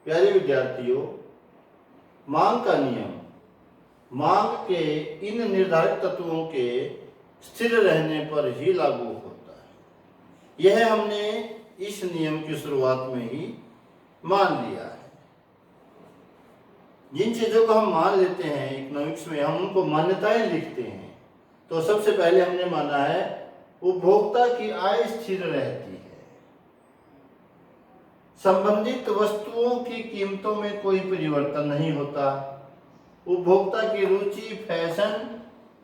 प्यारे विद्यार्थियों, मांग का नियम मांग के इन निर्धारित तत्वों के स्थिर रहने पर ही लागू होता है। यह हमने इस नियम की शुरुआत में ही मान लिया है। जिन चीजों को हम मान लेते हैं इकोनॉमिक्स में, हम उनको मान्यताएं लिखते हैं। तो सबसे पहले हमने माना है उपभोक्ता की आय स्थिर रहती है, संबंधित वस्तुओं की कीमतों में कोई परिवर्तन नहीं होता, उपभोक्ता की रुचि, फैशन,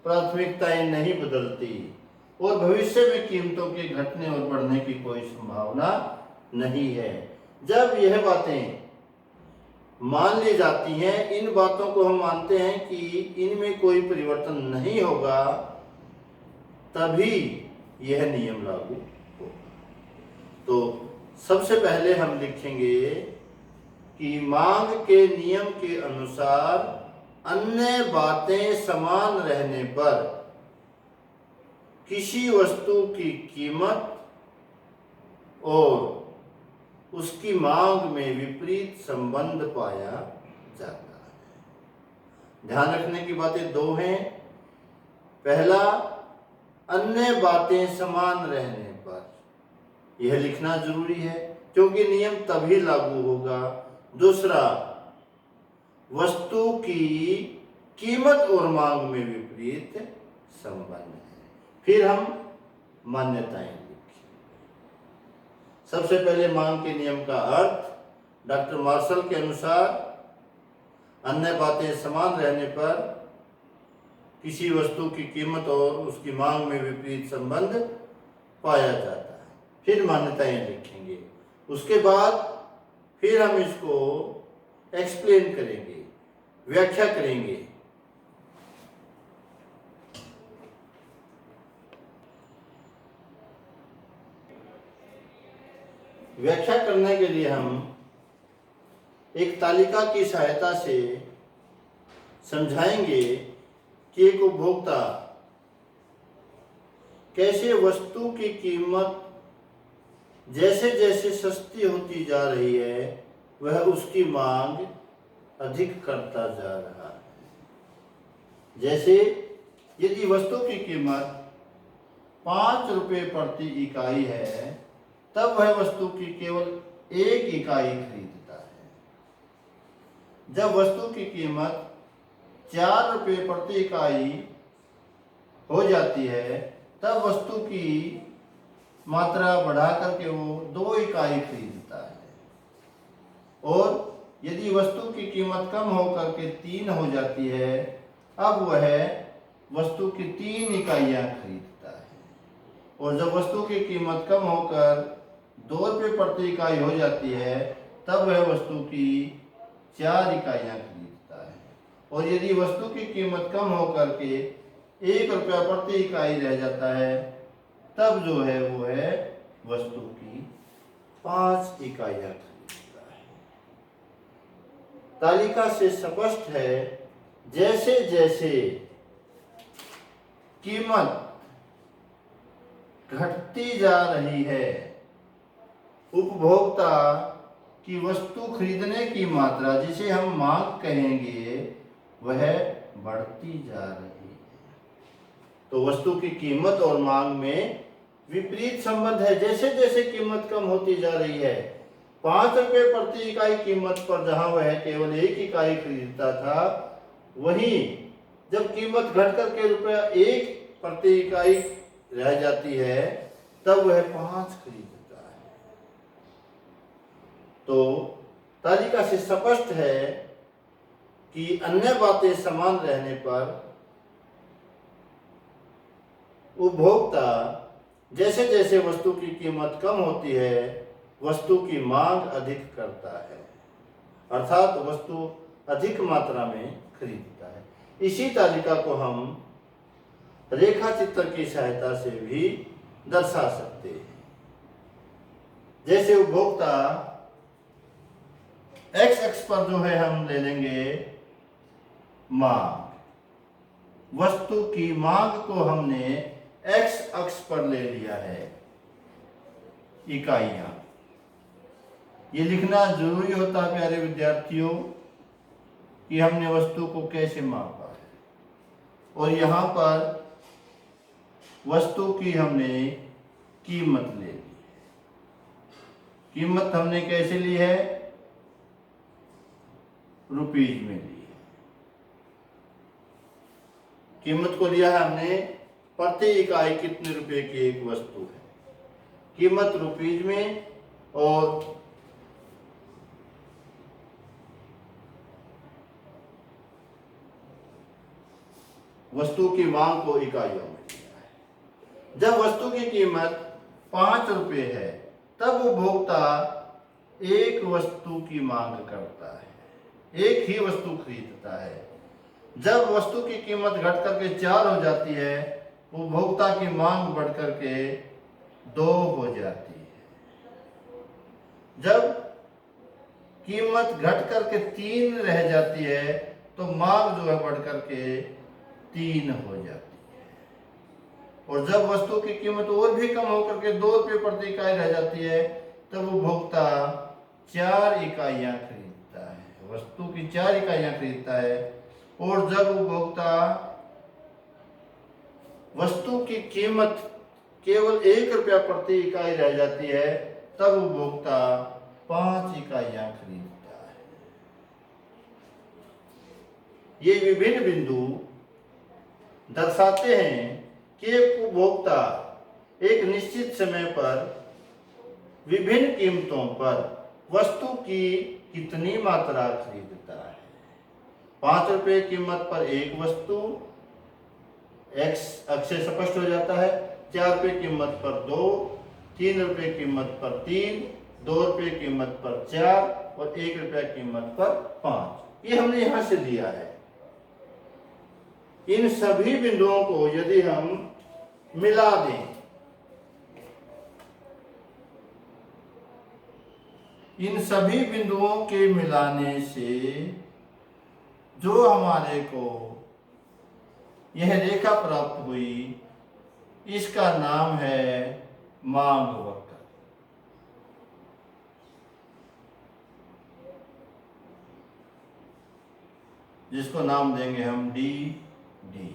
प्राथमिकताएं नहीं बदलती और भविष्य में कीमतों के घटने और बढ़ने की कोई संभावना नहीं है। जब यह बातें मान ली जाती हैं, इन बातों को हम मानते हैं कि इनमें कोई परिवर्तन नहीं होगा, तभी यह नियम लागू होगा। तो सबसे पहले हम लिखेंगे कि मांग के नियम के अनुसार अन्य बातें समान रहने पर किसी वस्तु की कीमत और उसकी मांग में विपरीत संबंध पाया जाता है। ध्यान रखने की बातें दो हैं। पहला, अन्य बातें समान रहने पर, यह लिखना जरूरी है क्योंकि नियम तभी लागू होगा। दूसरा, वस्तु की कीमत और मांग में विपरीत संबंध है। फिर हम मान्यताएं लिखें। सबसे पहले मांग के नियम का अर्थ, डॉक्टर मार्शल के अनुसार अन्य बातें समान रहने पर किसी वस्तु की कीमत और उसकी मांग में विपरीत संबंध पाया जाता है। फिर मान्यताएं लिखेंगे। उसके बाद फिर हम इसको एक्सप्लेन करेंगे, व्याख्या करेंगे। व्याख्या करने के लिए हम एक तालिका की सहायता से समझाएंगे कि एक उपभोक्ता कैसे वस्तु की कीमत जैसे जैसे सस्ती होती जा रही है, वह उसकी मांग अधिक करता जा रहा है। जैसे यदि वस्तु की कीमत 5 रुपये प्रति इकाई है, तब वह वस्तु की केवल 1 इकाई खरीदता है। जब वस्तु की कीमत 4 रुपये प्रति इकाई हो जाती है, तब वस्तु की मात्रा बढ़ा करके वो 2 इकाई खरीदता है। और यदि वस्तु की कीमत कम होकर के 3 हो जाती है, अब वह वस्तु की 3 इकाइयां खरीदता है। और जब वस्तु की कीमत कम होकर 2 रुपये प्रति इकाई हो जाती है, तब वह वस्तु की 4 इकाइयां खरीदता है। और यदि वस्तु की कीमत कम होकर के 1 रुपया प्रति इकाई रह जाता है, तब जो है वो है वस्तु की 5 इकाइयां खरीदता है। तालिका से स्पष्ट है, जैसे जैसे कीमत घटती जा रही है, उपभोक्ता की वस्तु खरीदने की मात्रा, जिसे हम मांग कहेंगे, वह बढ़ती जा रही है। तो वस्तु की कीमत और मांग में विपरीत संबंध है। जैसे जैसे कीमत कम होती जा रही है, 5 रुपये प्रति इकाई कीमत पर जहां वह केवल 1 इकाई खरीदता था, वहीं जब कीमत घट करके ₹1 प्रति इकाई रह जाती है, तब वह 5 खरीदता है। तो तालिका से स्पष्ट है कि अन्य बातें समान रहने पर उपभोक्ता जैसे जैसे वस्तु की कीमत कम होती है, वस्तु की मांग अधिक करता है, अर्थात वस्तु अधिक मात्रा में खरीदता है। इसी तालिका को हम रेखा चित्र की सहायता से भी दर्शा सकते हैं। जैसे उपभोक्ता एक्स अक्ष पर जो है हम ले लेंगे मांग। वस्तु की मांग को हमने एक्स अक्ष पर ले लिया है इकाइयां। ये लिखना जरूरी होता है प्यारे विद्यार्थियों कि हमने वस्तु को कैसे मापा है। और यहाँ पर वस्तु की हमने कीमत ले ली। कीमत हमने कैसे ली है? रुपीज में ली है। कीमत को लिया है हमने प्रति इकाई कितने रुपए की एक वस्तु है, कीमत रुपीज में, और वस्तु की मांग को इकाइयों में लिया है। जब वस्तु की कीमत 5 रुपए है तब उपभोक्ता एक वस्तु की मांग करता है, एक ही वस्तु खरीदता है। जब वस्तु की कीमत घट करके 4 हो जाती है, उपभोक्ता की मांग बढ़ करके 2 हो जाती है। जब कीमत घट करके 3 रह जाती है तो मांग जो है बढ़ करके 3 हो जाती है। और जब वस्तु की कीमत और भी कम होकर के 2 रुपये प्रति इकाई रह जाती है तब उपभोक्ता 4 इकाइयां खरीदता है, वस्तु की 4 इकाइयां खरीदता है। और जब उपभोक्ता वस्तु की कीमत केवल 1 रुपया प्रति इकाई रह जाती है तब उपभोक्ता 5 इकाइयां खरीदता है। ये विभिन्न बिंदु दर्शाते हैं कि उपभोक्ता एक निश्चित समय पर विभिन्न कीमतों पर वस्तु की कितनी मात्रा खरीदता है। 5 रुपये कीमत पर एक वस्तु एक्स अक्षय स्पष्ट हो जाता है, 4 रुपये कीमत पर 2, 3 रुपये कीमत पर 3, 2 रुपये कीमत पर 4 और 1 रुपया कीमत पर 5। ये हमने यहां से लिया है। इन सभी बिंदुओं को यदि हम मिला दें, इन सभी बिंदुओं के मिलाने से जो हमारे को यह रेखा प्राप्त हुई, इसका नाम है मांग वक्र। जिसको नाम देंगे हम डी डी।